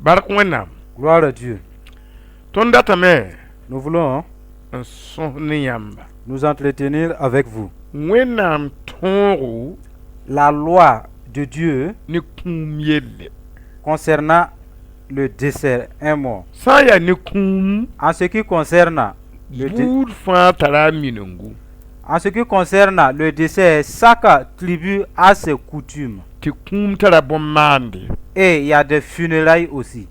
Barkwena. Gloire à Dieu. Tonda tame. Nous voulons Son niyamba. nous entretenir avec vous. Wenam tonro La loi de Dieu ni kumyele. concernant le décès, un mort. Saya ni kum En ce qui concerne bur fa tara minungu. en ce qui concerne le décès, chaque tribu a ses coutumes. Ti kum tara bomande. Et il y a des funérailles aussi.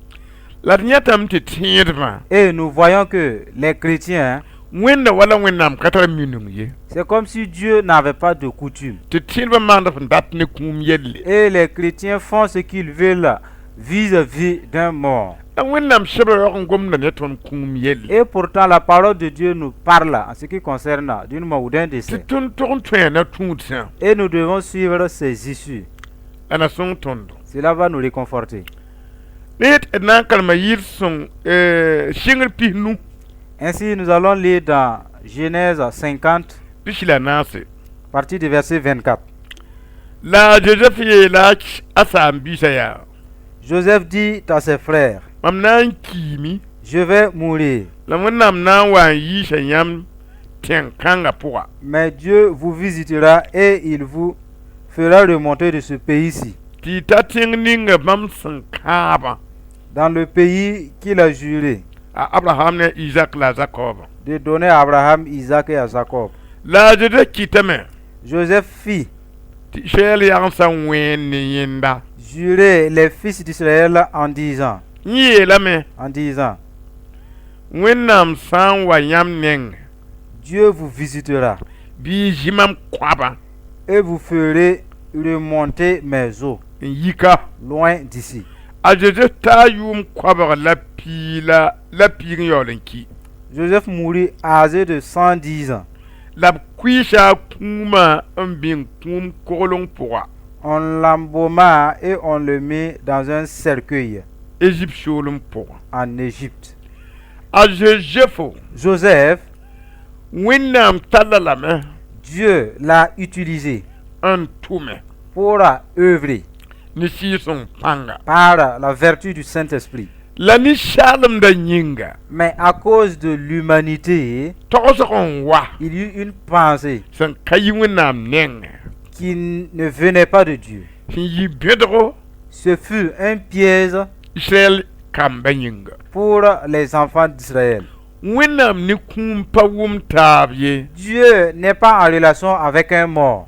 La nyatam ti tirma. Et nous voyons que les chrétiens, Wenda wala wenam katara minungu. c'est comme si Dieu n'avait pas de coutume. Ti tirma manda dat ni kumyele. Et les chrétiens font ce qu'ils veulent vis-à-vis d'un mort. Wenam shebra ngomna neton kumyele. Et pourtant, la parole de Dieu nous parle en ce qui concerne d'une mort ou d'un Ti décès. tun ton na tunsa. Et nous devons suivre ces issues. Ana son tondo. Cela va nous réconforter. Net na kalma yir son shingir pihnu Ainsi, nous allons lire dans Genèse 50, bishila nase. partie du verset 24. La Joseph ye la asam bisaya. Joseph dit à ses frères, Mam nan kimi je vais mourir, la monam nan wan yi shanyam tenkanga poa. mais Dieu vous visitera et il vous fera remonter de ce pays-ci, Ti tating ninga bam sankaba. dans le pays qu'il a juré A Abraham ne Isaac la Jacob. de donner à Abraham, Isaac et à Jacob. La Joseph kitame. Joseph fit Ti shel yang san wen ni yinda. jurer les fils d'Israël en disant, Nye la me wenam san wa yam neng. Dieu vous visitera Bi jimam kwaba. et vous ferez remonter mes eaux Yika. loin d'ici. A Joseph ta yum kwaba la ping yolenki. Joseph mourut âgé de 110 ans. La kwisha kuma mbin kum kolong poa. On l'embauma et on le mit dans un cercueil Egypte sholum poa. en Égypte. A Joseph Joseph, wenam talalame Dieu l'a utilisé an tume. pour œuvrer Ni si son panga. par la vertu du Saint-Esprit. La ni shalom da nyinga. Mais à cause de l'humanité, Tokosokon wa. il y eut une pensée San kayi wenam neng. qui ne venait pas de Dieu. Sin yi bedro. Ce fut un piège Israel kamba nyinga. pour les enfants d'Israël. Wenam ni kumpa wum tabye. Dieu n'est pas en relation avec un mort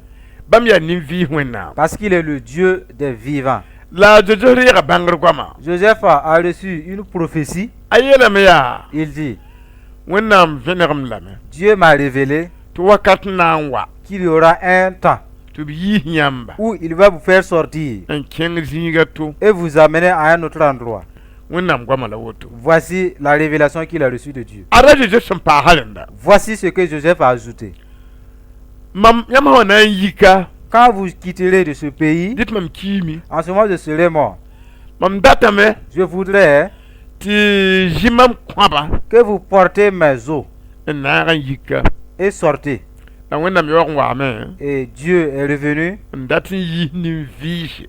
Bam ya ni vi wenam. parce qu'il est le Dieu des vivants. La Joseph ya bangar kwama. Joseph a reçu une prophétie. Ayela me ya. Il dit, Wenam veneram lame. Dieu m'a révélé To wakat nan wa. qu'il y aura un temps To bi nyamba. où il va vous faire sortir En keng zinga to. et vous amener à un autre endroit. Wenam kwama la woto. Voici la révélation qu'il a reçue de Dieu. Ara Joseph san pa halenda. Voici ce que Joseph a ajouté. Mam yama wana yika. Quand vous quitterez de ce pays, Dit mam kimi. en ce moment je serai mort. Mam datame. Je voudrais Ti jimam kwaba. que vous portez mes eaux Na yika. et sortez. Na wenam yor wa me. Et Dieu est revenu Ndatin yi ni vishi.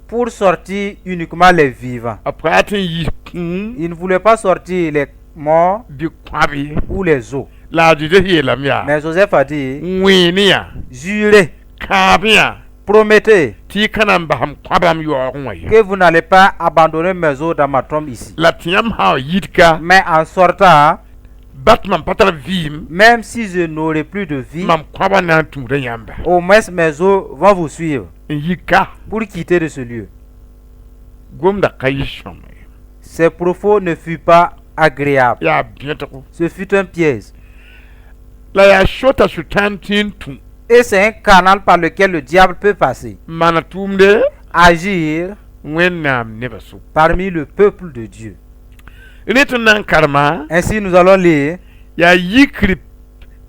pour sortir uniquement les vivants. Après atin yi kum. Il ne voulait pas sortir les morts Bi kwabi. ou les eaux. La Joseph ye lam ya. Mais Joseph a dit, Weni ya. jurez, Kabia. promettez Ti kanam baham kwabam yor wa ye. que vous n'allez pas abandonner mes eaux dans ma tombe ici. La tiam ha yitka. Mais en sortant, Batman patara vim. même si je n'aurai plus de vie, Mam kwaba na tumre yamba. au moins mes eaux vont vous suivre Yika. pour quitter de ce lieu. Gomda kayishom. Ces propos ne furent pas agréables. Ya bientôt. Ce fut un piège. La ya shota sutantin tum. Et c'est un canal par lequel le diable peut passer, Mana tumde. agir Wenam nebasu. parmi le peuple de Dieu. Retunan karma. Ainsi, nous allons lire Ya yikri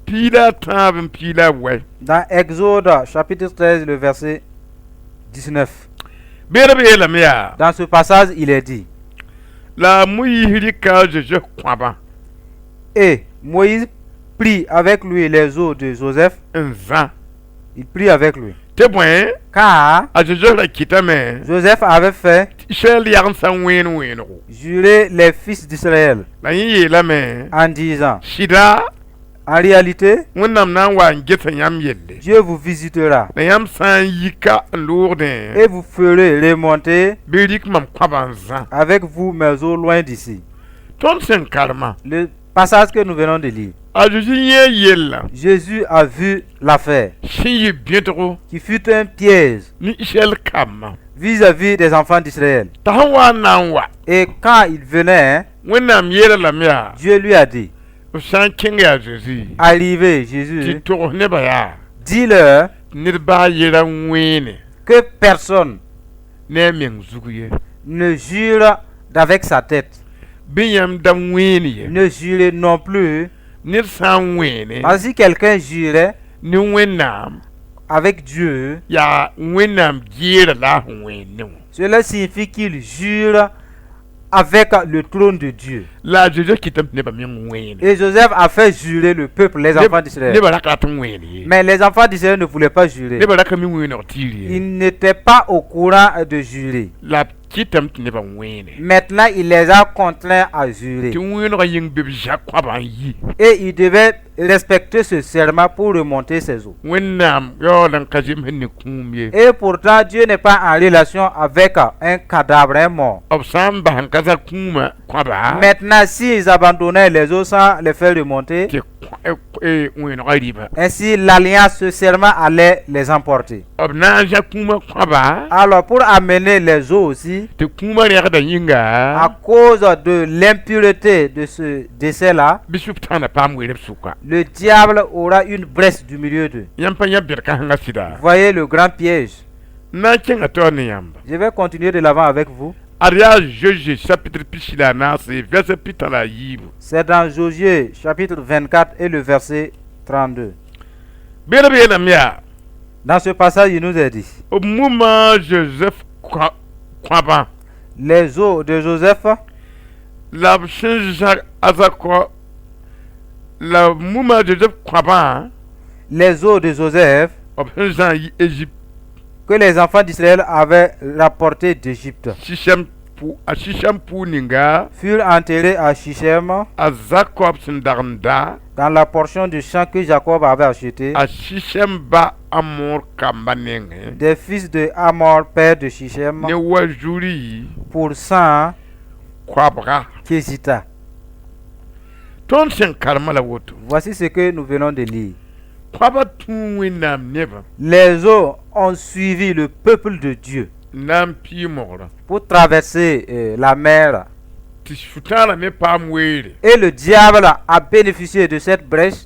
pila tabin pila we. dans Exode chapitre 13, le verset 19. Berbe la mea. Dans ce passage, il est dit, La mouyi ka je kwaba. et Moïse prit avec lui les eaux de Joseph Nza. Il prie avec lui. te bõe Car a Joseph la kɩtame Joseph avait fait Israël yag n sã n wẽnego jurer les fils d'Israël la yẽ yeelame en disant, sɩda en réalité, wẽnnaam na n wa n gesa yãmb yelle Dieu vous visitera la yãmb sã n yika n loogdẽ et vous ferez remonter bɩ rɩk mam kõabã n zã avec vous, mais au loin d'ici. tõnd sẽn karema Le passage que nous venons de lire. a Zeezi yẽ yella Jésus a vu l'affaire sẽn yɩ bẽdgo qui fut un piège ne Israël kambã vis-à-vis des enfants d'Israël. t'a sẽn wa n na n wa Et quand il venait, wẽnnaam yeela lame yaa Dieu lui a dit, b sã n kẽng yaa Zeezi arrivé, tɩ Jésus, togs nebã yaa dis-leur ned baa yera n wẽene que personne ne a meng zug ye ne jure d'avec sa tête. bɩ yãmb da wẽen ye Ne jurez non plus. ned sã n wẽene Parce que si quelqu'un jurait ne wẽnnaam avec Dieu, yaa wẽnnaam geera la a sẽn wẽen ne wã cela signifie qu'il jure avec le trône de Dieu. la a Zeezi kɩtame tɩ nebã meng wẽene Et Joseph a fait jurer le peuple, les enfants d'Israël. nebã raka rat n wẽen ye Mais les enfants d'Israël ne voulaient pas jurer. nebã raka mi wẽeneg tɩɩr ye Ils n'étaient pas au courant de jurer. la b kɩtame tɩ nebã wẽene Maintenant, il les a contraints à jurer. tɩ wẽenegã yĩng be b zak kõabã n yi Et il devait respecter ce serment pour remonter ses eaux. wẽnnaam yaool n ka zemsd ne kũum ye Et pourtant, Dieu n'est pas en relation avec un cadavre, un mort. b sã n bas n ka zak kũumã kõaba Maintenant, s'ils abandonnaient les eaux sans les faire remonter, tɩ wẽenegã rɩba ainsi l'alliance, ce serment allait les emporter. b na n zak kũumã kõaba Alors, pour amener les eaux aussi, tɩ kũumã rɛgda à yĩnga cause de l'impureté de ce décès-là, bɩ sʋb tãana paam weerb sʋka le diable aura une brèche du milieu d'eux. yãmb pa yã bɛdkã sẽnga sɩda Voyez le grand piège. n na n kẽnga taoor ne yãmba Je vais continuer de l'avant avec vous. ad yaa Joje chapitre pisi la a naase verset pitã la a yiibu C'est dans Josué chapitre 24 et le verset 32. beelb yeelame yaa Dans ce passage, il nous est dit, b mumã Joseph kõabã les eaux de Joseph la b sẽn zak a zakɔ la b mumã Joseph kõabã les eaux de Joseph b sẽn zã n yi Égypte que les enfants d'Israël avaient rapportées d'Égypte a Shisham pʋʋ ninga furent enterrés à Shichem a Jacob sẽn dag n da dans la portion du champ que Jacob avait acheté a Shichem ba Amor kamba nengẽ des fils de Hamor, père de Shichem, ne wa zuri pour 100 koabga Kézita. tõnd sẽn karema la woto Voici ce que nous venons de lire. koaba tũu wẽnnaam nebã Les eaux ont suivi le peuple de Dieu n na n pɩɩ mogra pour traverser la mer. tɩ sʋtãarã me paam weere Et le diable a bénéficié de cette brèche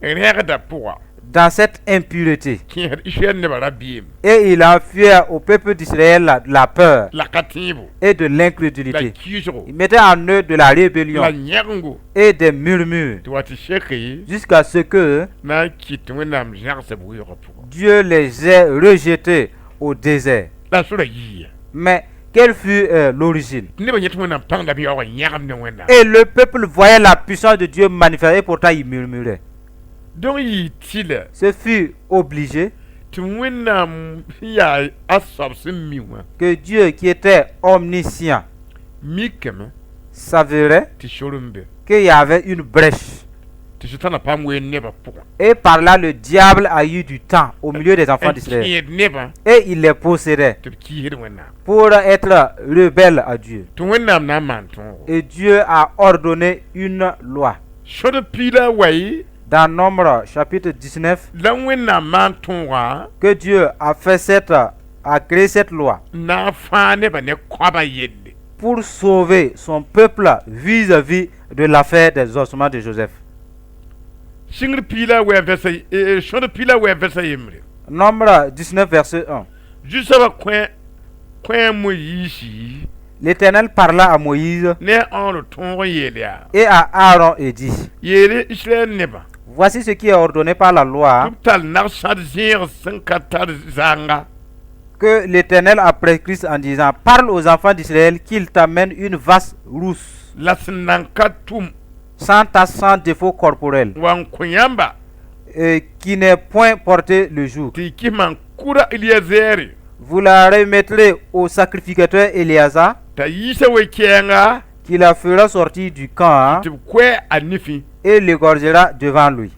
rẽgda pʋga dans cette impureté. kẽesd Israël nebã ra-bɩɩm Et il a envoyé au peuple d'Israël la peur la ka tẽebo et de la l'incrédulité. kiisgo Il mettait en eux de la la rébellion yẽgengo et des murmures tɩ wa tɩ seke jusqu'à ce que na n kɩt wẽnnaam zãgsb wɩɩgã pʋga Dieu les ait rejetés au désert. la sora yɩɩ Mais quelle fut l'origine? tɩ nebã yẽ tɩ wẽnnaam pãngda b yaoogã yãgem ne wẽnnaam Et le peuple voyait la puissance de Dieu manifestée et pourtant il murmurait. donc yɩ tɩla Ce fut obligé tɩ wẽnnaam sẽn yaa a soab sẽn mi wã que Dieu qui était omniscient mikame savait tɩ sor n be qu'il y avait une brèche. tɩ sʋtãna paam ween nebã pʋgã Et par là, le diable a eu du temps au milieu des enfants n d'Israël. kẽed nebã Et il les possédait tɩ b kiisd wẽnnaam pour être rebelles à Dieu. tɩ wẽnnaam na n maan tõogo Et Dieu a ordonné une loi. sod piila way Dans Nombre chapitre 19, la wẽnnaam maan tõogã que Dieu a créé cette loi n na n fãa nebã ne kõabã yelle pour sauver son peuple vis-à-vis de l'affaire des ossements de Joseph. sɩngr piila wɛ vɛsa sõd piila wɛ vɛsa yembre Nombre 19, verset 1. zu-soabã kõ Moyiisi L'Éternel parla à Moïse ne a õor tõog n yeel yaa et à Aaron et dit, yeele Israël nebã voici ce qui est ordonné par la loi tɩ b tall nagsãd zẽeg sẽn ka tar zãnga que l'Éternel a prescrit en disant, parle aux enfants d'Israël qu'ils t'amènent une vache rousse, la sẽn nan ka tʋm sans tache, sans défaut corporel, wa n kõ yãmba qui n'est point porté le jour. tɩ y kɩs maan kʋra Eliyazɛɛre Vous la remettrez au sacrificateur Éléazar, t'a yiisa we-kɛɛnga qui la fera sortir du camp tɩ b koɛ a nifẽ et l'égorgera devant lui.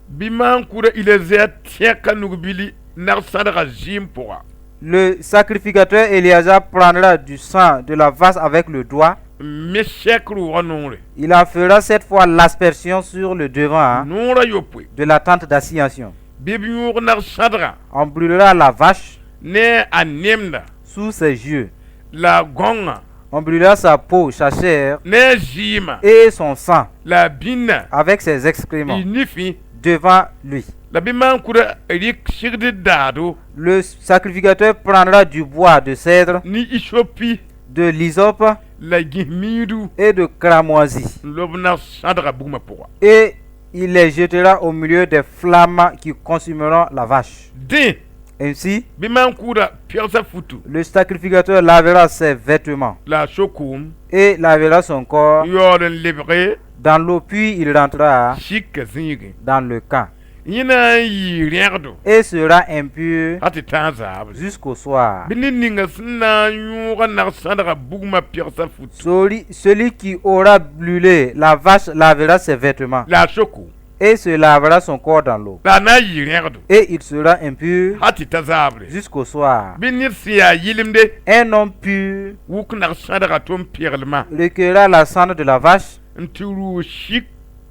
bɩ maan kʋra Eliyazɛɛr tẽka nug-bili nag-sãdga zɩɩm pʋga Le sacrificateur Éléazar prendra du sang de la vache avec le doigt. me sɛk roogã noore Il en fera cette fois l'aspersion sur le devant noorã yopoe de la tente d'assignation. bɩ b yõog nag-sãdga On brûlera la vache ne a nemda sous ses yeux. la gõnga On brûlera sa peau, sa chair ne a zɩɩmã et son sang la a bĩnna avec ses excréments y nifẽ devant lui. la bɩ maan kʋra rɩk sigd daado Le sacrificateur prendra du bois de cèdre, ne isopi de l'hysope la gĩs-miidu et de cramoisie, n lob nag-sãdga bugmã pʋga et il les jettera au milieu des flammes qui consumeront la vache. dẽ Ainsi, bɩ maan kʋʋda pɛgsa futu le sacrificateur lavera ses vêtements la a sokʋʋm et lavera son corps yaool n lebge dans l'eau, puis il rentrera sika zĩige dans le camp yẽ na n yɩɩ rẽgdo et sera impur a tɩ tãag zaabre jusqu'au soir. bɩ ned ninga sẽn na n yõoga nag-sãdga bugmã pɛgsa futu Celui qui aura brûlé la vache lavera ses vêtements la a sokʋʋm et se lavera son corps dans l'eau, la a na n yɩɩ rẽgdo et il sera impur a tɩ ta zaabre jusqu'au soir. bɩ ned sẽn yaa yɩlemde Un homme pur wuk nag-sãdga tʋm peglmã recueillera la cendre de la vache n tɩ ruu sik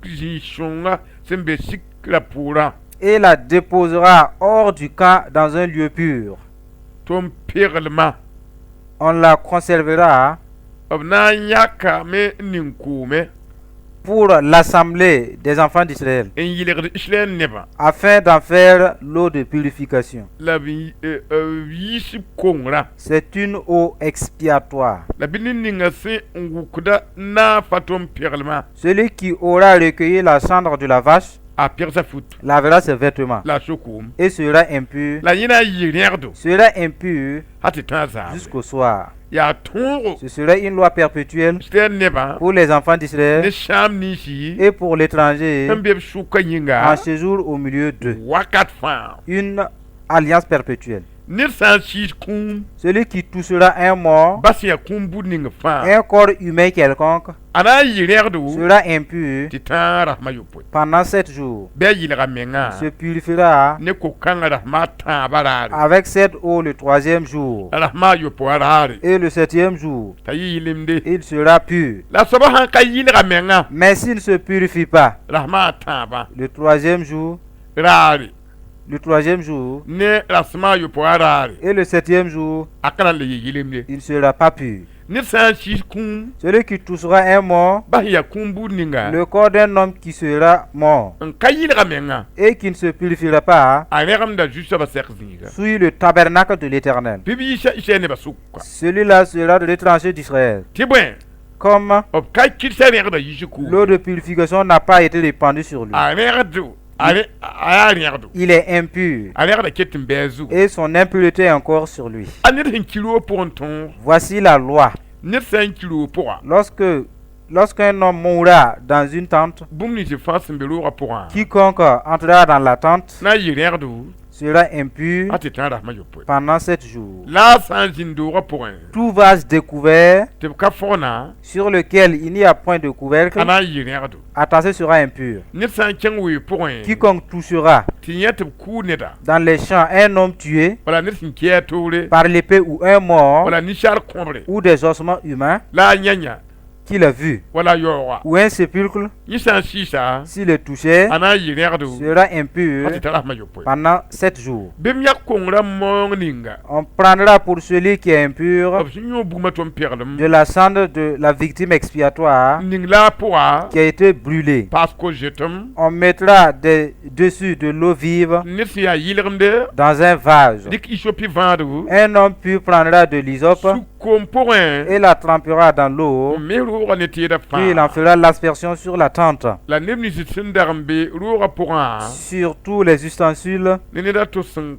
zĩ-sõnga sẽn be sik la pʋʋrã et la déposera hors du camp dans un lieu pur. tʋm peglmã On la conservera b na n yãkame n ning koome pour l'assemblée des enfants d'Israël, n yɩlgd Israɛl nebã afin d'en faire l'eau de purification. la b yiis b kongrã C'est une eau expiatoire. la bɩ ned ninga sẽn n wukda n na n fa tʋm peglmã Celui qui aura recueilli la cendre de la vache a pɛgsa fut lavera ses vêtements la a sokʋʋm et sera impur, la yẽ na n yɩ rẽgdo sera impur a tɩ tãag zaabre jusqu'au soir. yaa tõogo Ce sera une loi perpétuelle Israɛl nebã pour les enfants ne d'Israël sãam ninsi et pour l'étranger sẽn be b sʋka yĩnga en séjour au milieu d'eux. wakat fãa Une alliance perpétuelle. ned sã n siis kũum Celui qui touchera un mort, bas sẽn yaa kũum bud ning fãa un corps humain quelconque, a na n yɩ rẽgdo sera impur tɩ tãag rasmã yopoe pendant 7 jours. bɩ a yɩlga menga Il se purifiera ne ko-kãngã rasmã a tãabã raare avec cette eau le 3e jour. rasmã a yopoa raare Et le 7e jour, t'a yɩ yɩlemde il sera pur. la soaba sãn ka yɩlga menga Mais s'il ne se purifie pas, rasmã a tãabã le 3e jour, raare le 3e jour ne rasmã a yopoa raare et le 7e jour, a ka na n le yɩ yɩlemde il ne sera pas pur. ned sã n siis kũum Celui qui touchera un mort, bas sẽn yaa kũum bud ninga le corps d'un homme qui sera mort n ka yɩlga menga et qui ne se purifiera pas, a rẽgemda zu-soabã sɛk zĩiga suit le tabernacle de l'Éternel. bɩ b yɩsa Israɛl nebã sʋka Celui-là sera de l'étranger d'Israël. tɩ bõe Comme b ka kɩdsa rẽgda yiis kʋʋm l'eau de purification n'a pas été répandue sur lui, a rẽgdo a yaa rẽgdo il est impur a rẽgda ket n bɩ a zugã et son impureté est encore sur lui. a ned sẽn kiri wã pʋgẽ tõog Voici la loi. ned sã n kiri wã pʋga Lorsqu'un homme mourra dans une tente, bũmb nins tɩ fãa sẽn be roogã pʋgã quiconque entrera dans la tente na n yɩ rẽgdo sera impur a tɩ tã rasmã yopoe pendant 7 jours. la a sã n zĩnd doogã pʋgẽ Tout vase découvert tɩ b ka fogna sur lequel il n'y a point de a couvercle na n yɩ rẽgdo attaché sera impur. ned sã n kẽng wee pʋgẽ Quiconque touchera tɩ yẽ tɩ b kʋʋ neda dans les champs un homme tué wala ned sẽn kɩ a toore par l'épée ou un mort wala ninsaal kõbre ou des ossements humains la a yãyã qu'il a vu wala yaooga ou un sépulcre, yẽ sã n sɩɩsa s'il est touché, a na n yɩ rẽgdo sera a impur tɩ ta rasmã yopoe pendant 7 jours. bɩ m yak kongrã moong ninga On prendra pour celui qui est impur b sẽn yõ bugmã tʋm peglem de la cendre de la victime expiatoire ning la a pʋga qui a été brûlée. pasko zetem On mettra dessus de l'eau vive ned sẽn yaa yɩlgemde dans un vase. dɩk isopi vãadgu Un homme pur prendra de l'hysope suk-koom pʋgẽ et la trempera dans l'eau, n me roogã ne teedã puis il en fãa fera l'aspersion sur la tente, la neb nins sẽn dag n be roogã pʋgã sur tous les ustensiles ne ned a to sẽn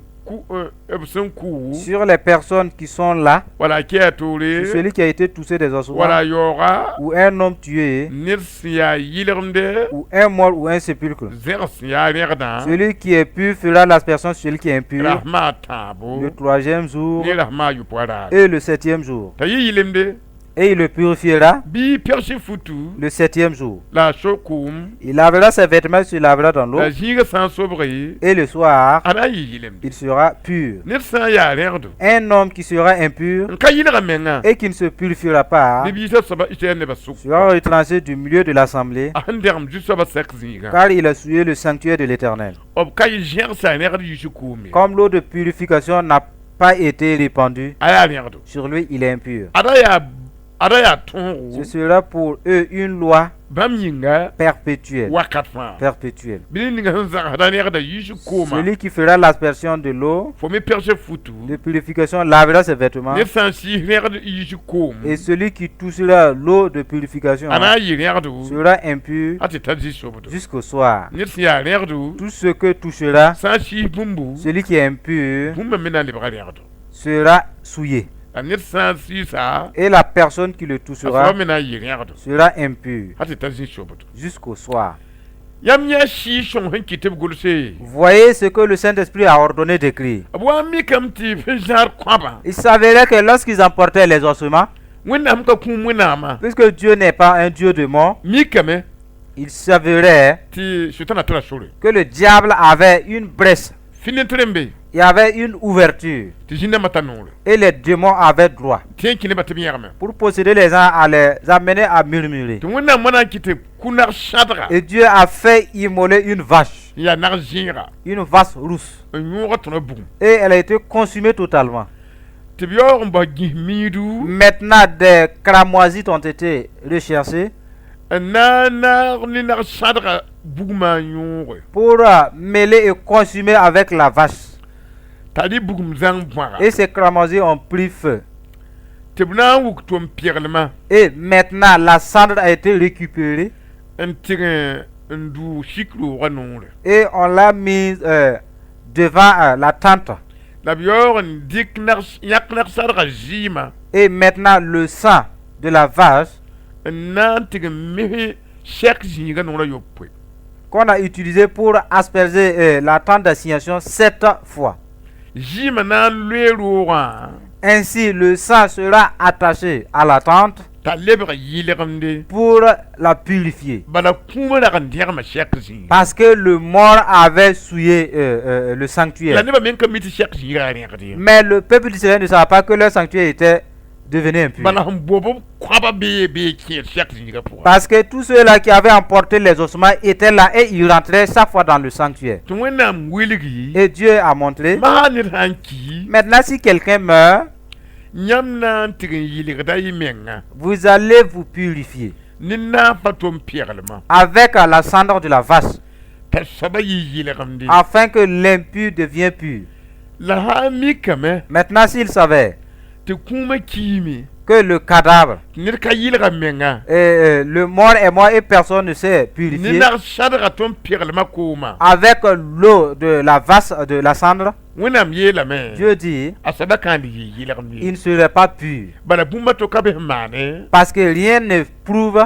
sur les personnes qui sont là, voilà qui a touré, sur celui qui a été touché des ossements, voilà yora, ou un homme tué, nirsia yilernde, ou un mort ou un sépulcre. zersia nerda, Celui qui est pur fera l'aspersion sur celui qui est impur rahma tabo, le 3e jour ni rahma yupara. et le 7e jour. Ta yilemde, Et il le purifiera bi persi futu, le 7e jour. la shokum, Il lavera ses vêtements, il se lavera dans l'eau. la jiga sans sobri, Et le soir, ana yilemde. il sera pur. Nirsa ya nerdo, Un homme qui sera impur nka yilga menga, et qui ne se purifiera pas bibi sa saba itene basu. sera retranché du milieu de l'assemblée, Anderm juste ba sekziga. car il a souillé le sanctuaire de l'Éternel. Ob kay jer sa nerdo yishukumi. Comme l'eau de purification n'a pas été répandue Aya nerdo. sur lui, il est impur. Adaya tongu, Ce sera pour eux une loi bam yinga, perpétuelle. wakatfa. Perpétuelle. Bini ninga hansa hada nerdo yishukuma. Celui qui fera l'aspersion de l'eau Faut me perche futu. de purification lavera ses vêtements. Ne sansi nerdo yishukuma. Et celui qui touchera l'eau de purification Ana yi nerdo. sera impur Ati tazi sobudo. jusqu'au soir. Nirsi ya nerdo. Tout ce que touchera Sansi bumbu. celui qui est impur Bumba mena libra nerdo. sera souillé. Anir sansi sa. Et la personne qui le Aswa touchera mena yi nerdo. sera impur Ati tazi sobudo. jusqu'au soir. Yam ya shi shon hankite gulse. Voyez ce que le Saint-Esprit a ordonné d'écrire. Abwa mi kam ti fijar kwaba. Il s'avérait que lorsqu'ils emportaient les ossements, Wena amka kum wena ma. puisque Dieu n'est pas un Dieu de mort, Mi kame il s'avérait ti shutana tra shore. que le diable avait une brèche, Fini trembe. il y avait une ouverture, Ti jinda matanore. et les démons avaient droit Tiens kine batami yarme. pour posséder les gens, à les amener à murmurer. Tu wena mana kite kunar shadra. Et Dieu a fait immoler une vache une vache rousse, boum. et elle a été consumée totalement. Maintenant, des cramoisites ont été recherchées pour mêler et consumer avec la vache. Et ces cramoisites ont pris feu. Et maintenant, la cendre a été récupérée et on l'a mise devant la tente. Et maintenant, le sang de la vache qu'on a utilisé pour asperger la tente d'assignation 7 fois. Ainsi, le sang sera attaché à la tente pour la purifier. Parce que le mort avait souillé le sanctuaire. Mais le peuple d'Israël ne savait pas que leur sanctuaire était devenu impur. Parce que tous ceux-là qui avaient emporté les ossements étaient là et ils rentraient chaque fois dans le sanctuaire. Et Dieu a montré, maintenant si quelqu'un meurt, vous allez vous purifier avec la cendre de la vache, afin que l'impur devienne pur. Maintenant s'il savait que le cadavre, le mort est mort et personne ne s'est purifié avec l'eau de la vache, de la cendre, Dieu dit, il ne serait pas pur. Parce que rien ne prouve,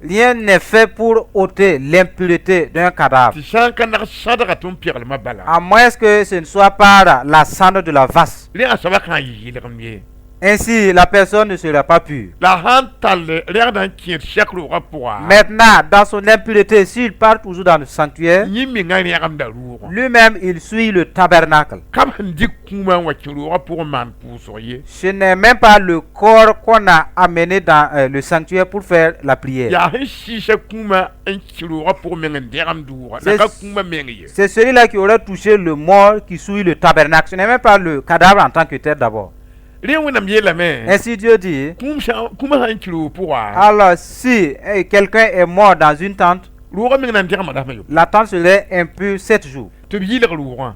rien n'est fait pour ôter l'impureté d'un cadavre, à moins que ce ne soit par la cendre de la vache. Ainsi, la personne ne sera pas pure. Maintenant, dans son impureté, s'il part toujours dans le sanctuaire, lui-même, il suit le tabernacle. Ce n'est même pas le corps qu'on a amené dans le sanctuaire pour faire la prière. C'est celui-là qui aurait touché le mort qui suit le tabernacle. Ce n'est même pas le cadavre en tant que tel d'abord. Ainsi Dieu dit, alors si quelqu'un est mort dans une tente, la tente serait impure 7 jours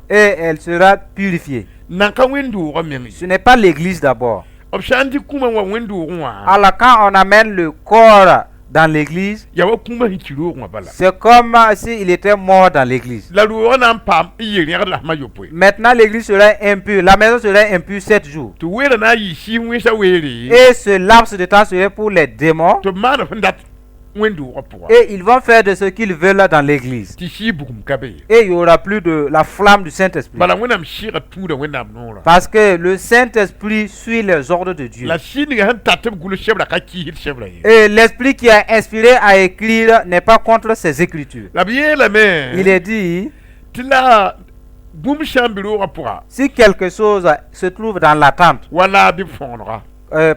et elle sera purifiée. Ce n'est pas l'église d'abord. Alors quand on amène le corps dans l'église, ya wa kuma hikiro ngwa bala c'est comme s'il était mort dans l'église. la ruwa na pam yiri la ma yopoe Maintenant, l'église serait impure, la maison serait impure 7 jours. to wera na yi shi wesa weri Et ce laps de temps serait pour les démons. to mana fandat wendu opwa Et ils vont faire de ce qu'ils veulent dans l'église. ti shi bukum kabe Et il n'y aura plus de la flamme du Saint-Esprit. bala wenam shira tuda wenam nora Parce que le Saint-Esprit suit les ordres de Dieu. la shi ni han tatab gulu shebra ka ki hit shebra ye Et l'Esprit qui a inspiré à écrire n'est pas contre ses écritures. la biye la me Il est dit, tila bum shambiro opwa si quelque chose se trouve dans la tente, wala bi fondra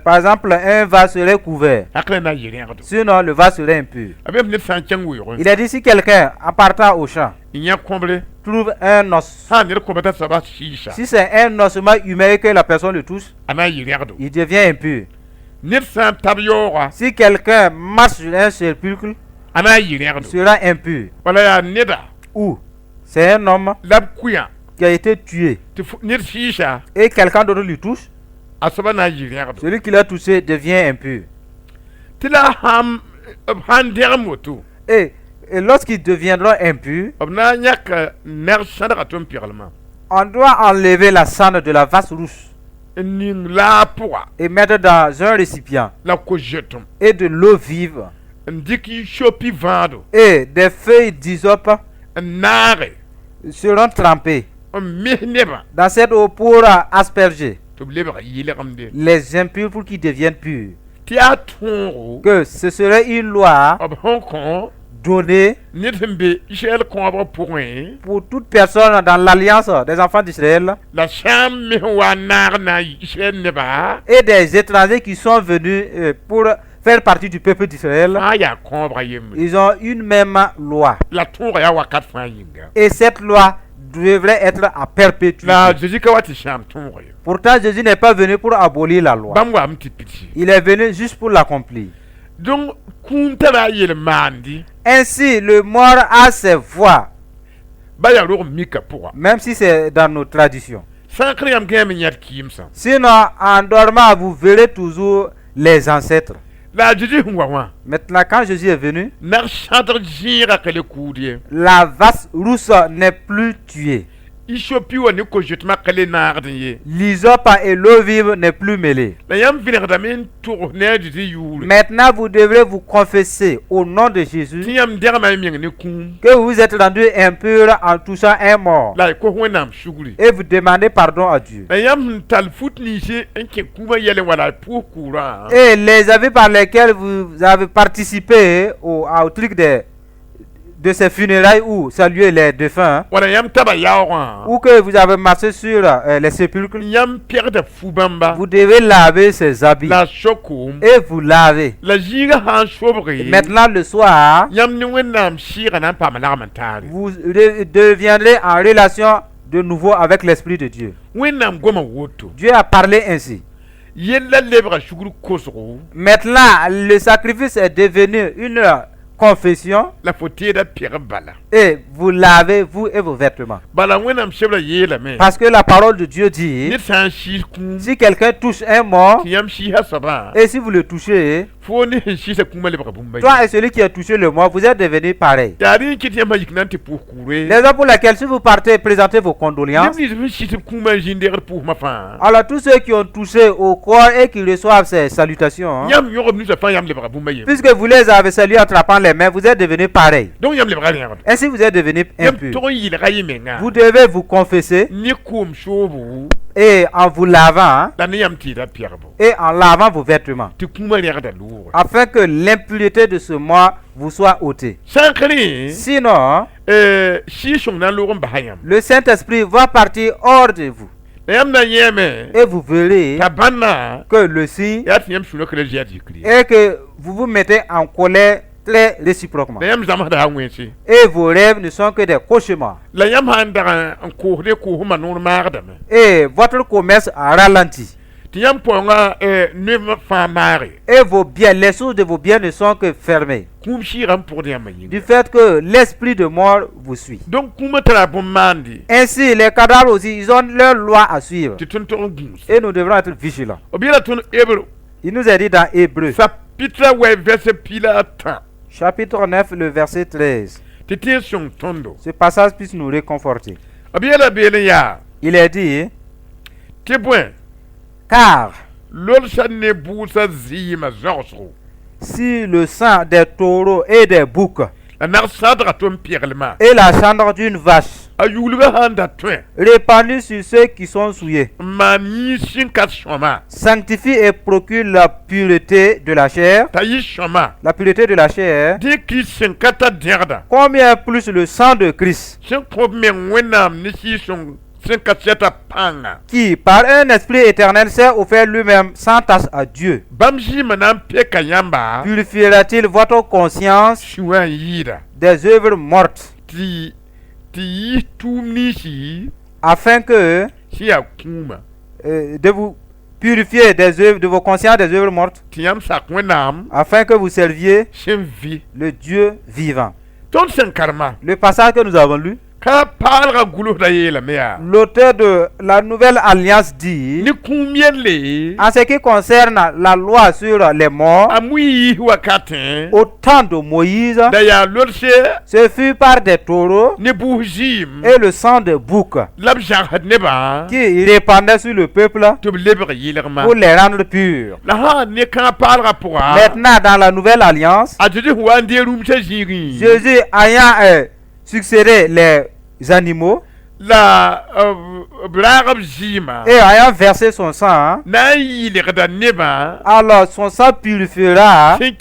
par exemple, un vase serait couvert, akla na yiri ngado sinon le vase serait impur. abem ne san changwe ro Il est dit, si quelqu'un, en partant au champ, inya kombre trouve un os, ha ne ko bata saba shisha si c'est un ossement humain et que la personne le touche, ana yiri ngado il devient impur. ne san tabiyora Si quelqu'un marche sur un sépulcre, ana yiri ngado il sera impur. wala ya neda Ou c'est un homme lab kuya qui a été tué ne shisha et quelqu'un d'autre lui touche, asaba na yiri ngado celui qui l'a touché devient impur. tila ham han dermoto Et lorsqu'il deviendra impur, obna nyak ner sadaka tom piralma on doit enlever la cendre de la vase rousse ning la poa et mettre dans un récipient la ko jetum et de l'eau vive ndiki shopi vado et des feuilles d'hysope nare seront trempées mihneba dans cette eau pour asperger to lebra yile kamde les impurs pour qu'ils deviennent purs. ti atoro Que ce serait une loi ob honkon donnée nitembe ishel ko aba point pour toute personne dans l'alliance des enfants d'Israël la sham mi wa nar na ishel neba et des étrangers qui sont venus pour faire partie du peuple d'Israël. aya kobra yem Ils ont une même loi. la tora ya wakat fa yinga Et cette loi devrait être à perpétuité. la jejika wati sham tora Pourtant, Jésus n'est pas venu pour abolir la loi. bamwa amti piti Il est venu juste pour l'accomplir. donc kuntara yel mandi Ainsi, le mort a ses voix, baya ro mika poa même si c'est dans nos traditions. sankre yam gem nyat kimsa Sinon, en dormant, vous verrez toujours les ancêtres. la jeji huwa wa Maintenant, quand Jésus est venu, nar chantar jira kale kudie la vase rousse n'est plus tuée. ishopi wa ni ko jetma kale nardiye L'hysope et l'eau vive n'est plus mêlée. la yam vinagda min tourner di yule Maintenant, vous devrez vous confesser au nom de Jésus tiyam derma mi ni kum que vous êtes rendu impur en touchant un mort. la ko wenam shuguri Et vous demandez pardon à Dieu. la yam tal futni je enke kuma yele wala pour courant Et les avis par lesquels vous avez participé au truc de ces funérailles ou saluer les défunts, wala yam taba yawa ou que vous avez marché sur les sépulcres, yam perde fubamba vous devez laver ces habits. la shokum Et vous lavez. la jiga han shobri Maintenant le soir, yam ni wenam shira nan pa malamentari vous deviendrez en relation de nouveau avec l'Esprit de Dieu. wenam goma woto Dieu a parlé ainsi. yella lebra shuguru kosro Maintenant, le sacrifice est devenu une confession la faute da pire bala et vous lavez vous et vos vêtements. bala wenam shebra yela me Parce que la parole de Dieu dit, ni san shi kum si quelqu'un touche un mort, yam shi hasaba et si vous le touchez, fo ni shi se kuma lebra bumba toi et celui qui a touché le mort, vous êtes devenus pareils. dari kiti yam yiknante pour courir Les gens pour lesquels si vous partez présenter vos condoléances, ni shi se kuma jinder pour ma fa alors tous ceux qui ont touché au corps et qui reçoivent ces salutations, yam yorob ni sa fa yam lebra bumba yem puisque vous les avez salués en attrapant les mains, vous êtes devenus pareils. donc yam lebra rien Ainsi vous êtes devenus yam impurs. to yil rayimenga Vous devez vous confesser ni kum shobu et en vous lavant la ni yam ti da pire bo et en lavant vos vêtements, ti kuma rien da lour afin que l'impureté de ce mois vous soit ôtée. sankri Sinon, shi shong na lour bahayam le Saint-Esprit va partir hors de vous yam na yeme et vous verrez tabana que le signe ya ti yam shuno kele jia di kri est que vous vous mettez en colère très réciproquement. la yam zama da wensi Et vos rêves ne sont que des cauchemars. la yam han da en ko de ko huma non marda me Et votre commerce a ralenti. ti yam ponga ne ma fa mari Et vos biens, les sources de vos biens ne sont que fermées. kum shiram pour de yam yin Du fait que l'esprit de mort vous suit. donc kuma tara bon mandi Ainsi, les cadavres aussi, ils ont leur loi à suivre. ti tun to gus Et nous devrons être vigilants. obira tun ebro Il nous est dit dans Hébreu, sa Chapitre 9, le verset 13. Ce passage puisse nous réconforter. Il est dit, car si le sang des taureaux et des boucs et la cendre d'une vache répandue sur ceux qui sont souillés sanctifie et procure la pureté de la chair, combien plus le sang de Christ qui par un esprit éternel s'est offert lui-même sans tache à Dieu, purifiera-t-il votre conscience des œuvres mortes afin que de vous purifier des œuvres de vos consciences des œuvres mortes afin que vous serviez le Dieu vivant. Le passage que nous avons lu, l'auteur de la Nouvelle Alliance dit, en ce qui concerne la loi sur les morts, au temps de Moïse, ce fut par des taureaux et le sang de boucs qui répandait sur le peuple pour les rendre purs. Maintenant, dans la Nouvelle Alliance, Jésus ayant succédé les animaux et ayant versé son sang, alors son sang purifiera le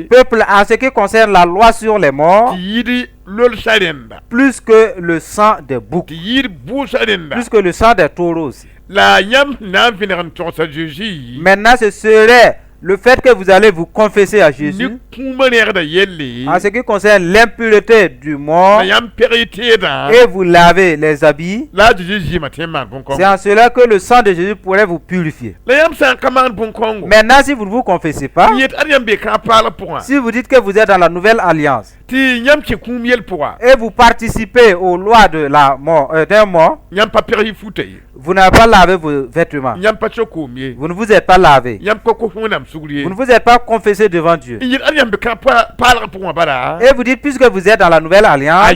peuple en ce qui concerne la loi sur les morts plus que le sang des boucs, plus que le sang des taureaux aussi. Maintenant ce serait le fait que vous allez vous confesser à Jésus en ce qui concerne l'impureté du mort et vous lavez les habits, c'est en cela que le sang de Jésus pourrait vous purifier. Maintenant, si vous ne vous confessez pas, si vous dites que vous êtes dans la Nouvelle Alliance et vous participez aux lois de la mort, d'un mort, vous n'avez pas lavé vos vêtements, vous ne vous êtes pas lavé, vous ne vous êtes pas confessé devant Dieu, et vous dites puisque vous êtes dans la Nouvelle Alliance,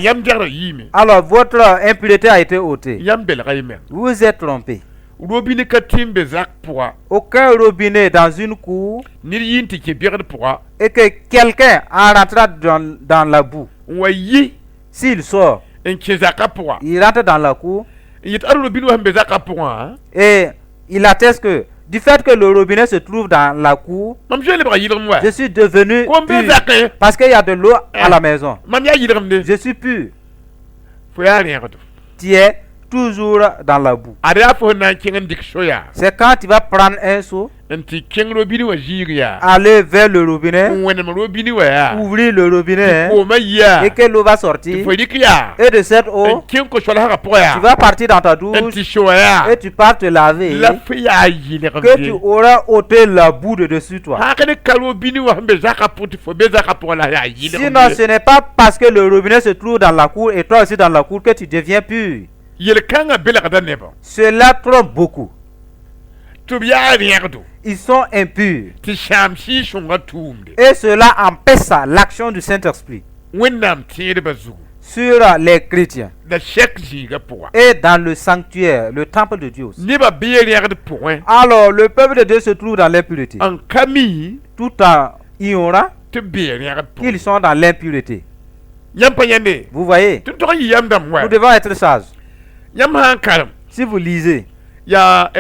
alors votre impureté a été ôtée. Vous vous êtes trompé. Aucun robinet dans une cour et que quelqu'un en rentrant dans la boue, s'il sort, il rentre dans la cour et il atteste que du fait que le robinet se trouve dans la cour, je suis devenu pur parce qu'il y a de l'eau à la maison. Je suis pur. Tu es toujours dans la boue. C'est quand tu vas prendre un seau, aller vers le robinet, ouvrir le robinet et que l'eau va sortir. Et de cette eau, tu vas partir dans ta douche et tu pars te laver, que tu auras ôté la boue de dessus toi. Sinon, ce n'est pas parce que le robinet se trouve dans la cour et toi aussi dans la cour que tu deviens pur. Cela trompe beaucoup. Ils sont impurs. Et cela empêche l'action du Saint-Esprit sur les chrétiens et dans le sanctuaire, le temple de Dieu aussi. Alors le peuple de Dieu se trouve dans l'impureté tout en ignorant qu'ils sont dans l'impureté. Vous voyez, nous devons être sages. Si vous lisez dans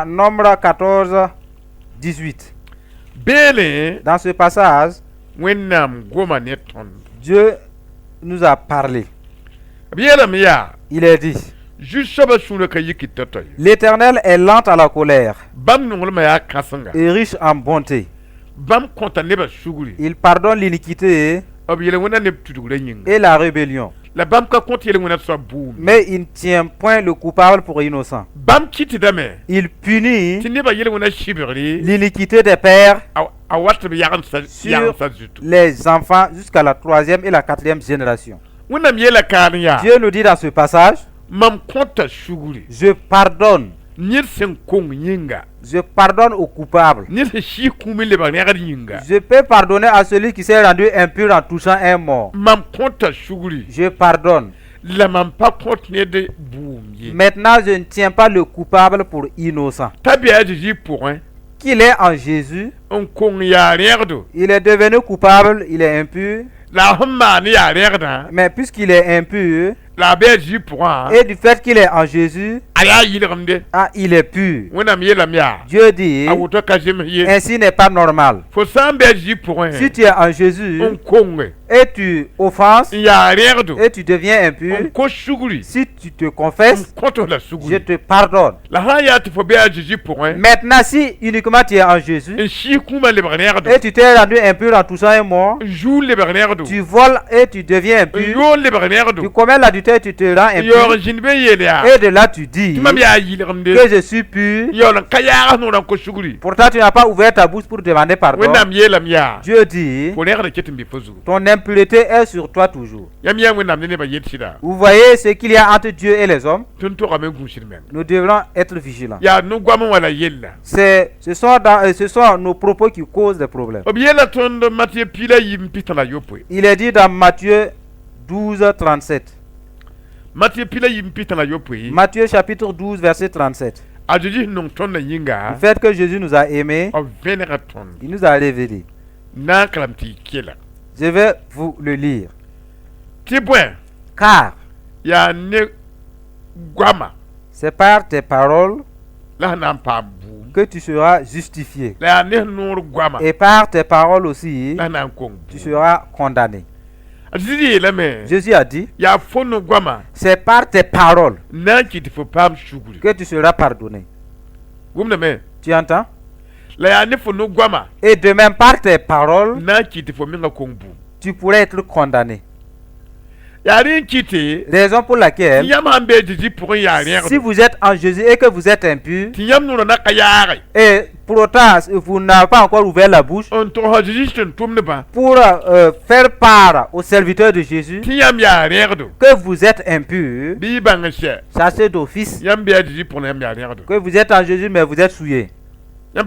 Nombre 14, 18, dans ce passage, Dieu nous a parlé. Il est dit, l'Éternel est lent à la colère et riche en bonté. Il pardonne l'iniquité et la rébellion, mais il ne tient point le coupable pour innocent. Il punit l'iniquité des pères sur les enfants jusqu'à la 3e et la 4e génération. Dieu nous dit dans ce passage, je pardonne Je pardonne aux coupables. Je peux pardonner à celui qui s'est rendu impur en touchant un mort. Je pardonne. Maintenant, je ne tiens pas le coupable pour innocent. Qu'il est en Jésus, il est devenu coupable, il est impur. Mais puisqu'il est impur, et du fait qu'il est en Jésus, il est pur. Dieu dit, ainsi n'est pas normal. Si tu es en Jésus et tu offenses et tu deviens impur, si tu te confesses, je te pardonne. Maintenant, si uniquement tu es en Jésus et tu t'es rendu impur en touchant un mort, tu voles et tu deviens impur, tu commets l'adultère, tu te rends impur, et de là tu dis que je suis pur. Pourtant tu n'as pas ouvert ta bouche pour demander pardon. Dieu dit, ton impureté est sur toi toujours. Vous voyez ce qu'il y a entre Dieu et les hommes. Nous devrons être vigilants. Ce sont nos propos qui causent des problèmes. Il est dit dans Matthieu 12, 37. Matthieu chapitre 12, verset 37. Le fait que Jésus nous a aimés, il nous a révélé. Je vais vous le lire. Car c'est par tes paroles que tu seras justifié. Et par tes paroles aussi, tu seras condamné. Jésus a dit, c'est par tes paroles que tu seras pardonné. Tu entends? Et de même par tes paroles, tu pourrais être condamné. Raison pour laquelle, si vous êtes en Jésus et que vous êtes impur, et pour autant vous n'avez pas encore ouvert la bouche pour faire part aux serviteurs de Jésus que vous êtes impur, sachez d'office que vous êtes en Jésus mais vous êtes souillé. Vous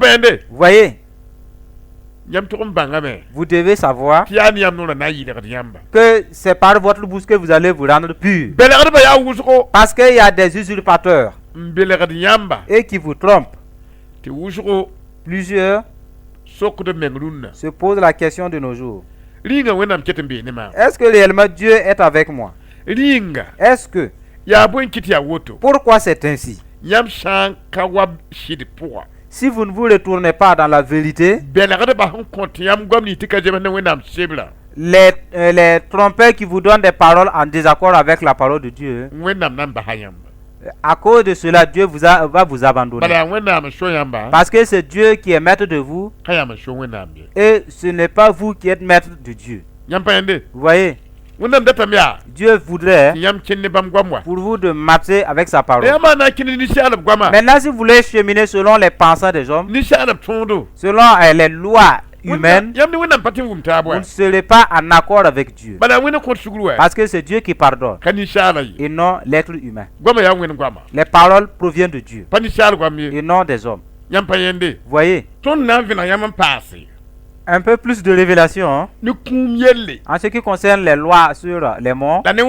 voyez? Vous devez savoir que c'est par votre bouche que vous allez vous rendre pur. Parce qu'il y a des usurpateurs et qui vous trompent. Plusieurs se posent la question de nos jours. Est-ce que réellement Dieu est avec moi? Est-ce que... Pourquoi c'est ainsi? Si vous ne vous retournez pas dans la vérité, les trompeurs qui vous donnent des paroles en désaccord avec la parole de Dieu, à cause de cela, Dieu va vous abandonner. Parce que c'est Dieu qui est maître de vous et ce n'est pas vous qui êtes maître de Dieu. Vous voyez? Dieu voudrait pour vous de marcher avec sa parole. Maintenant, si vous voulez cheminer selon les pensées des hommes, selon les lois humaines, vous ne serez pas en accord avec Dieu. Parce que c'est Dieu qui pardonne et non l'être humain. Les paroles proviennent de Dieu et non des hommes. Vous voyez? Un peu plus de révélation en ce qui concerne les lois sur les morts et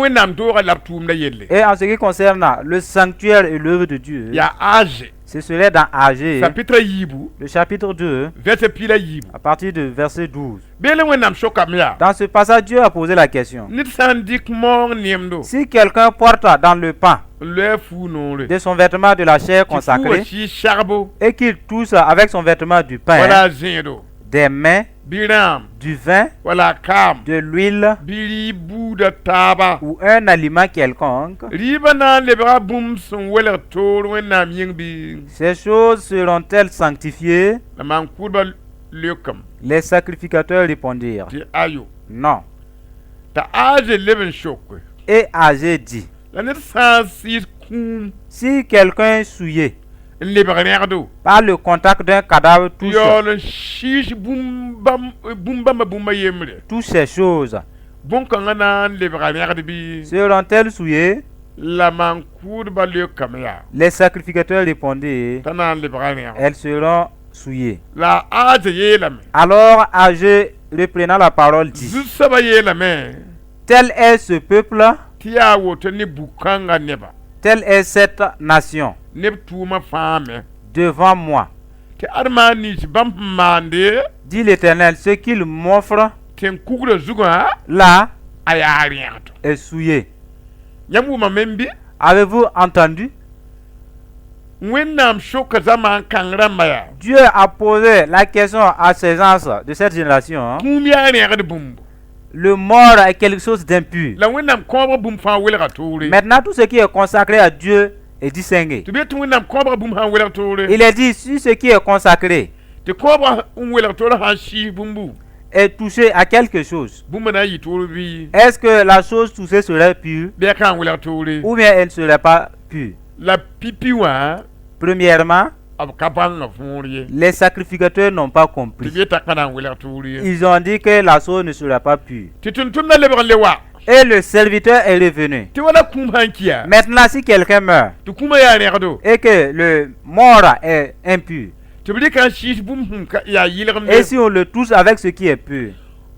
en ce qui concerne le sanctuaire et l'œuvre de Dieu. Ce serait dans Agé, le chapitre 2, à partir de verset 12. Dans ce passage, Dieu a posé la question. Si quelqu'un porte dans le pan de son vêtement de la chair consacrée et qu'il touche avec son vêtement du pain, des mains, du vin, de l'huile ou un aliment quelconque, ces choses seront-elles sanctifiées? Les sacrificateurs répondirent, non. Et Agé dit, si quelqu'un est souillé par le contact d'un cadavre touche toutes ces choses, seront-elles souillées? Les sacrificateurs répondaient, elles seront souillées. Alors Agé, reprenant la parole, dit, tel est ce peuple, telle est cette nation devant moi. Dit l'Éternel, ce qu'il m'offre là est souillé. Avez-vous entendu? Dieu a posé la question à ses anges de cette génération. Le mort est quelque chose d'impur. Maintenant, tout ce qui est consacré à Dieu est distingué. Il est dit, si ce qui est consacré est touché à quelque chose, est-ce que la chose touchée serait pure ou bien elle ne serait pas pure? Premièrement, les sacrificateurs n'ont pas compris. Ils ont dit que la chose ne serait pas pure. Et le serviteur est revenu. Maintenant, si quelqu'un meurt et que le mort est impur, et si on le touche avec ce qui est pur,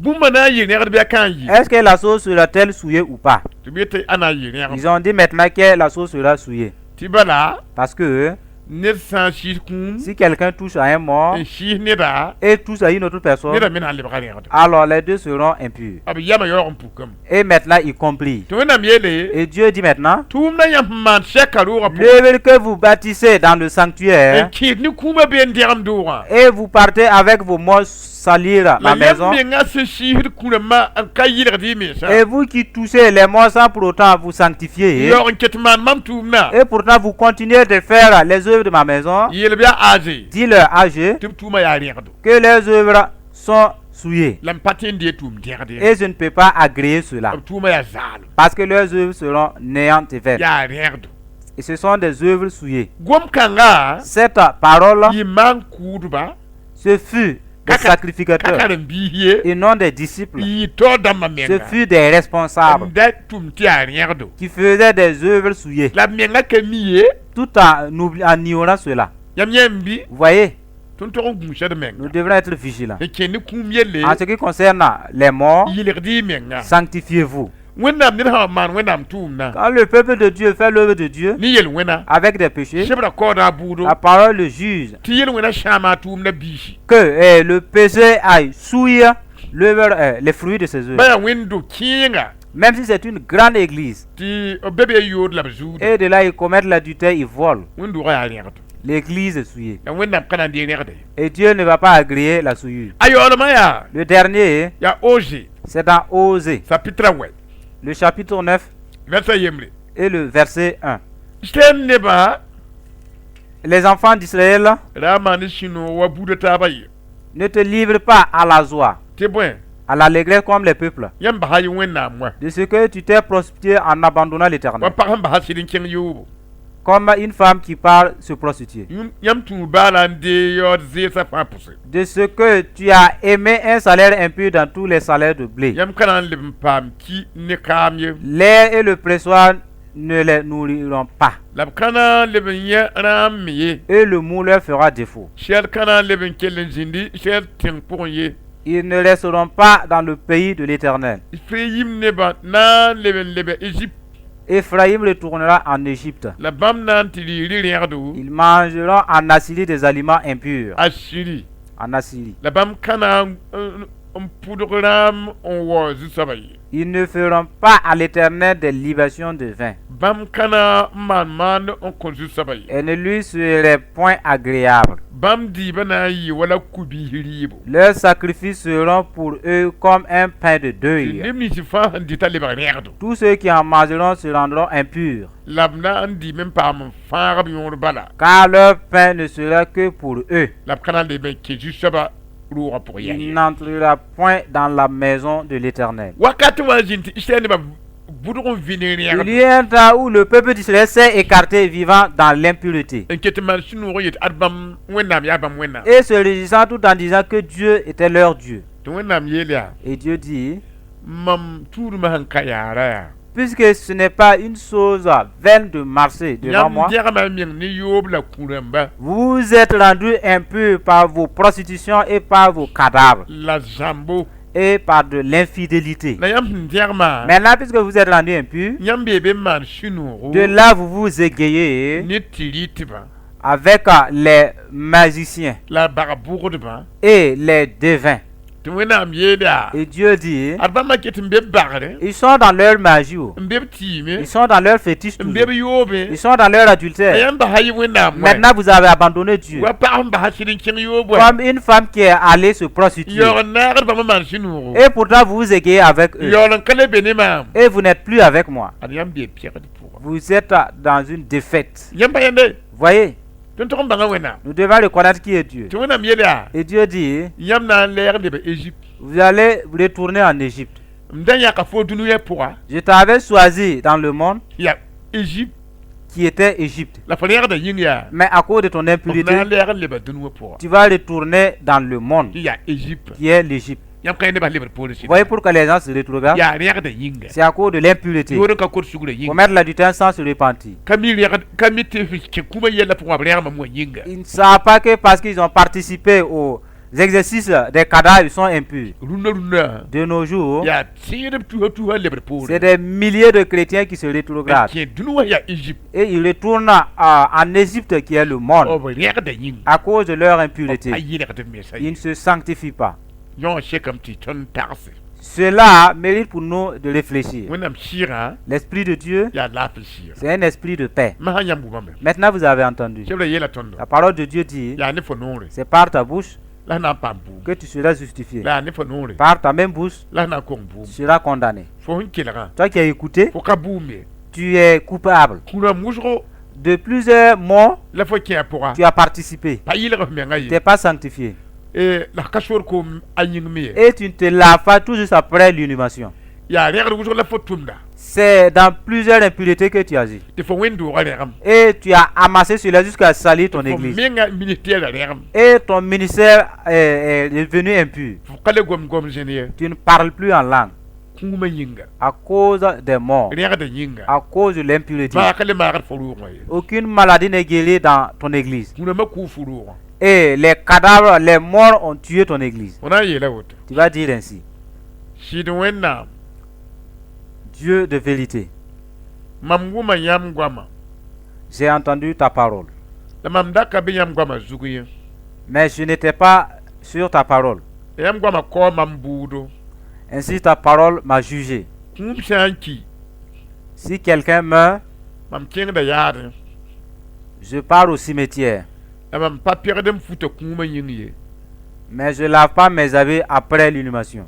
est-ce que la sauce sera-t-elle souillée ou pas? Ils ont dit maintenant que la sauce sera souillée. Parce que si quelqu'un touche à un mort et touche à une autre personne, alors les deux seront impurs. Et maintenant il comprit. Et Dieu dit maintenant, l'œuvre que vous bâtissez dans le sanctuaire et vous partez avec vos morts salir la maison, et vous qui touchez les morts sans pour autant vous sanctifier, et pourtant vous continuez de faire les œuvres de ma maison, dis-leur âgé que les œuvres sont souillées, et je ne peux pas agréer cela, parce que leurs œuvres seront néantes et vaines. Et ce sont des œuvres souillées. Cette parole, ce fut des sacrificateurs et non des disciples. Ce fut des responsables qui faisaient des œuvres souillées tout en ignorant cela. Vous voyez, nous devrons être vigilants. En ce qui concerne les morts, sanctifiez-vous. Quand le peuple de Dieu fait l'œuvre de Dieu avec des péchés, la parole le juge que le péché aille souiller les fruits de ses œuvres. Même si c'est une grande église, et de là ils commettent l'adultère, ils volent, l'église est souillée. Et Dieu ne va pas agréer la souillure. Le dernier, c'est dans Osée, le chapitre 9 et le verset 1. Les enfants d'Israël, ne te livre pas à la joie, à l'allégresse comme les peuples, de ce que tu t'es prostitué en abandonnant l'Éternel, comme une femme qui part se prostituer. De ce que tu as aimé un salaire impur dans tous les salaires de blé. L'air et le pressoir ne les nourriront pas, et le mou leur fera défaut. Ils ne resteront pas dans le pays de l'Éternel. Ephraïm retournera en Égypte. Ils mangeront en Assyrie des aliments impurs. En Assyrie. Ils ne feront pas à l'Éternel des libations de vin, et ne lui seraient point agréables. Leurs sacrifices seront pour eux comme un pain de deuil. Tous ceux qui en mangeront se rendront impurs, car leur pain ne sera que pour eux. Il n'entrera point dans la maison de l'Éternel. Il y a un temps où le peuple d'Israël s'est écarté vivant dans l'impureté, et se réjouissant tout en disant que Dieu était leur Dieu. Et Dieu dit, puisque ce n'est pas une chose vaine de marcher devant moi. Vous êtes rendu impur par vos prostitutions et par vos cadavres et par de l'infidélité. Maintenant, puisque vous êtes rendu impur, de là vous vous égayez avec les magiciens et les devins. Et Dieu dit, ils sont dans leur magie, ils sont dans leur fétiche, ils sont dans leur adultère. Maintenant vous avez abandonné Dieu, comme une femme qui est allée se prostituer. Et pourtant vous vous égayez avec eux, et vous n'êtes plus avec moi. Vous êtes dans une défaite. Voyez, nous devons reconnaître qui est Dieu. Et Dieu dit, vous allez retourner en Égypte. Je t'avais choisi dans le monde qui était Égypte. Mais à cause de ton impureté, tu vas retourner dans le monde qui est l'Égypte. Vous voyez pourquoi les gens se rétrogradent? C'est à cause de l'impureté. Commettre l'adultère sans se repentir. Ils ne savent pas que parce qu'ils ont participé aux exercices des cadavres, ils sont impurs. De nos jours, c'est des milliers de chrétiens qui se rétrogradent. Et ils retournent en Égypte qui est le monde à cause de leur impureté. Ils ne se sanctifient pas. Cela mérite pour nous de réfléchir. L'Esprit de Dieu, c'est un esprit de paix. Maintenant vous avez entendu. La parole de Dieu dit, c'est par ta bouche que tu seras justifié. Par ta même bouche, tu seras condamné. Toi qui as écouté, tu es coupable. De plusieurs morts, tu as participé. Tu n'es pas sanctifié. Et tu ne te laves pas tout juste après l'inhumation. C'est dans plusieurs impuretés que tu as dit. Et tu as amassé cela jusqu'à salir ton église. Et ton ministère est devenu impur. Tu ne parles plus en langue à cause des morts, à cause de l'impureté. Aucune maladie n'est guérie dans ton église. Et les cadavres, les morts ont tué ton église. Tu vas dire ainsi, Dieu de vérité, j'ai entendu ta parole, mais je n'étais pas sur ta parole. Ainsi ta parole m'a jugé. Si quelqu'un meurt, je pars au cimetière. Mais je lave pas mes habits après l'inhumation.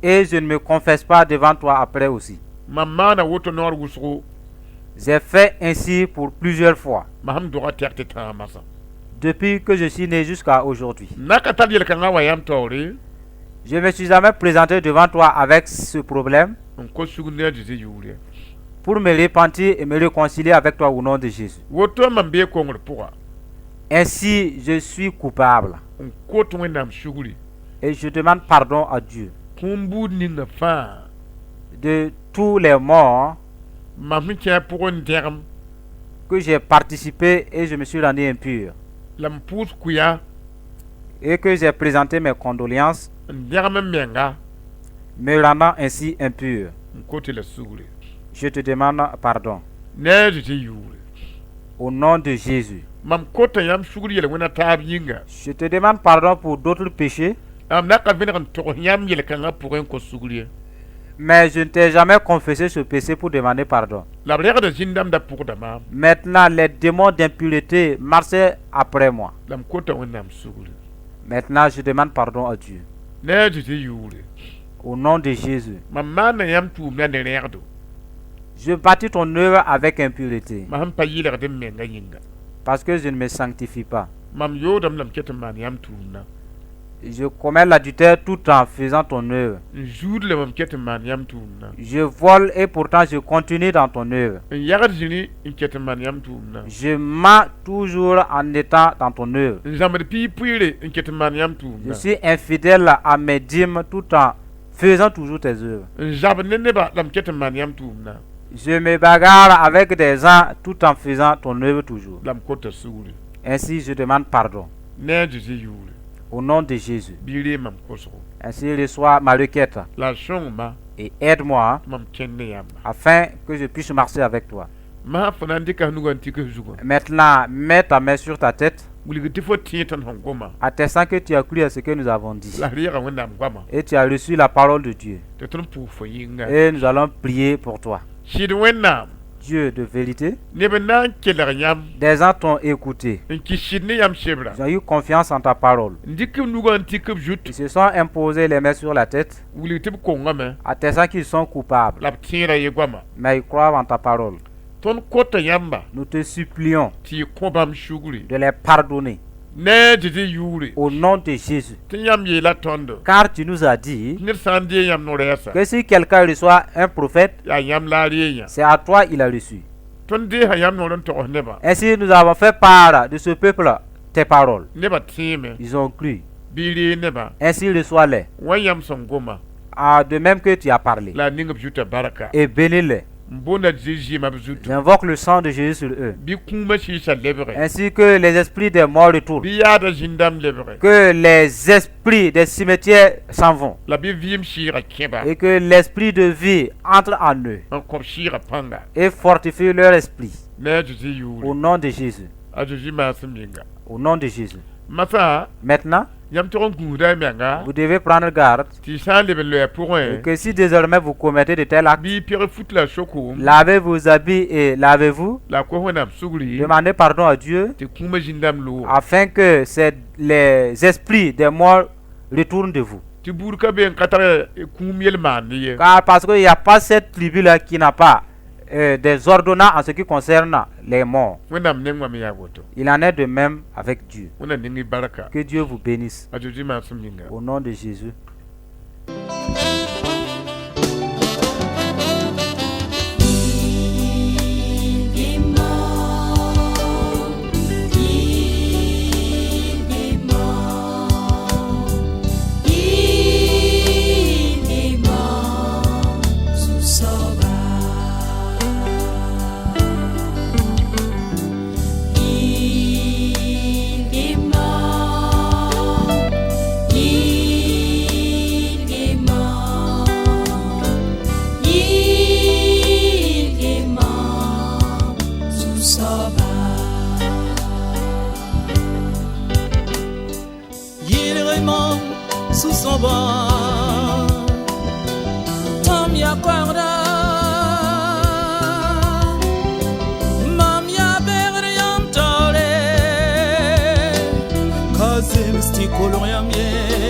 Et je ne me confesse pas devant toi après aussi. J'ai fait ainsi pour plusieurs fois, depuis que je suis né jusqu'à aujourd'hui. Je ne me suis jamais présenté devant toi avec ce problème pour me repentir et me réconcilier avec toi au nom de Jésus. Ainsi, je suis coupable. Et je demande pardon à Dieu de tous les morts que j'ai participé et je me suis rendu impur. Et que j'ai présenté mes condoléances, me rendant ainsi impur. Je te demande pardon. Au nom de Jésus. Je te demande pardon pour d'autres péchés. Mais je ne t'ai jamais confessé ce péché pour demander pardon. Maintenant, les démons d'impureté marchaient après moi. Maintenant, je demande pardon à Dieu. Au nom de Jésus. Je bâtis ton œuvre avec impureté. Parce que je ne me sanctifie pas. Je commets l'adultère tout en faisant ton œuvre. Je vole et pourtant je continue dans ton œuvre. Je mens toujours en étant dans ton œuvre. Je suis infidèle à mes dîmes tout en faisant toujours tes œuvres. Je me bagarre avec des gens tout en faisant ton œuvre toujours. Ainsi, je demande pardon. Au nom de Jésus. Ainsi, reçois ma requête. Et aide-moi afin que je puisse marcher avec toi. Maintenant, mets ta main sur ta tête, attestant que tu as cru à ce que nous avons dit. Et tu as reçu la parole de Dieu. Et nous allons prier pour toi. Dieu de vérité, des gens t'ont écouté. Ils ont eu confiance en ta parole. Ils se sont imposés les mains sur la tête, attestant qu'ils sont coupables. Mais ils croient en ta parole. Nous te supplions de les pardonner. Au nom de Jésus. Car tu nous as dit que si quelqu'un reçoit un prophète, c'est à toi il a reçu. Ainsi nous avons fait part de ce peuple tes paroles. Ils ont cru. Ainsi reçois-les. De même que tu as parlé. Et bénis-les. J'invoque le sang de Jésus sur eux. Ainsi que les esprits des morts retournent. Que les esprits des cimetières s'en vont. Et que l'esprit de vie entre en eux. Et fortifie leur esprit. Au nom de Jésus. Au nom de Jésus. Maintenant, vous devez prendre garde que si désormais vous commettez de tels actes, lavez vos habits et lavez-vous, demandez pardon à Dieu afin que les esprits des morts retournent de vous. Car parce qu'il n'y a pas cette tribu-là qui n'a pas des ordonnances en ce qui concerne les morts. Il en est de même avec Dieu. Que Dieu vous bénisse. Au nom de Jésus. Sous son banc, Tom ya corda, Mam ya berriam tole, Kazim sti koloriam ye.